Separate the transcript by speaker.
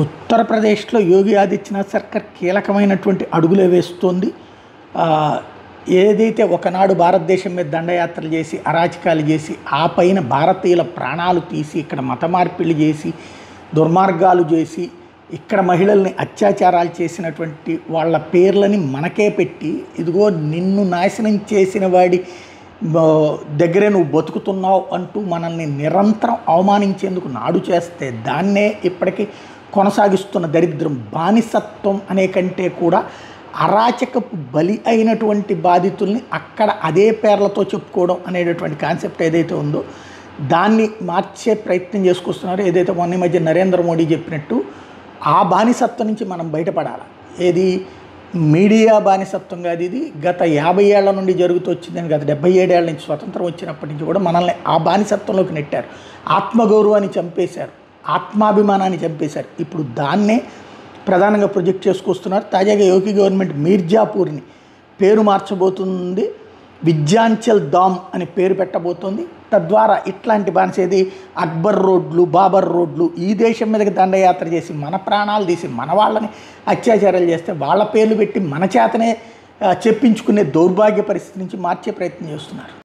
Speaker 1: ఉత్తరప్రదేశ్లో యోగి ఆదిత్యనాథ్ సర్కార్ కీలకమైనటువంటి అడుగులే వేస్తోంది. ఏదైతే ఒకనాడు భారతదేశం మీద దండయాత్రలు చేసి అరాచకాలు చేసి ఆ పైన భారతీయుల ప్రాణాలు తీసి ఇక్కడ మత మార్పిళ్ళు చేసి దుర్మార్గాలు చేసి ఇక్కడ మహిళల్ని అత్యాచారాలు చేసినటువంటి వాళ్ళ పేర్లని మనకే పెట్టి ఇదిగో నిన్ను నాశనం చేసిన వాడి దగ్గరే నువ్వు బతుకుతున్నావు అంటూ మనల్ని నిరంతరం అవమానించేందుకు నాడు చేస్తే దాన్నే ఇప్పటికీ కొనసాగిస్తున్న దరిద్రం. బానిసత్వం అనే కంటే కూడా అరాచకపు బలి అయినటువంటి బాధితుల్ని అక్కడ అదే పేర్లతో చెప్పుకోవడం అనేటటువంటి కాన్సెప్ట్ ఏదైతే ఉందో దాన్ని మార్చే ప్రయత్నం చేసుకొస్తున్నారు. ఏదైతే మొన్న మధ్య నరేంద్ర మోడీ చెప్పినట్టు ఆ బానిసత్వం నుంచి మనం బయటపడాలి. ఏది మీడియా బానిసత్వం కాదు, ఇది గత 50 ఏళ్ల నుండి జరుగుతూ వచ్చిందని. గత 77 ఏళ్ల నుంచి స్వతంత్రం వచ్చినప్పటి నుంచి కూడా మనల్ని ఆ బానిసత్వంలోకి నెట్టారు. ఆత్మగౌరవాన్ని చంపేశారు, ఆత్మాభిమానాన్ని చంపేశారు. ఇప్పుడు దాన్నే ప్రధానంగా ప్రొజెక్ట్ చేసుకొస్తున్నారు. తాజాగా యోగి గవర్నమెంట్ మీర్జాపూర్ని పేరు మార్చబోతుంది, విద్యాంచల్ ధామ్ అని పేరు పెట్టబోతోంది. తద్వారా ఇట్లాంటి బానిసేది అక్బర్ రోడ్లు, బాబర్ రోడ్లు ఈ దేశం మీదకి దండయాత్ర చేసి మన ప్రాణాలు తీసి మన వాళ్ళని అత్యాచారాలు చేస్తే వాళ్ళ పేర్లు పెట్టి మన చేతనే చెప్పించుకునే దౌర్భాగ్య పరిస్థితి నుంచి మార్చే ప్రయత్నం చేస్తున్నారు.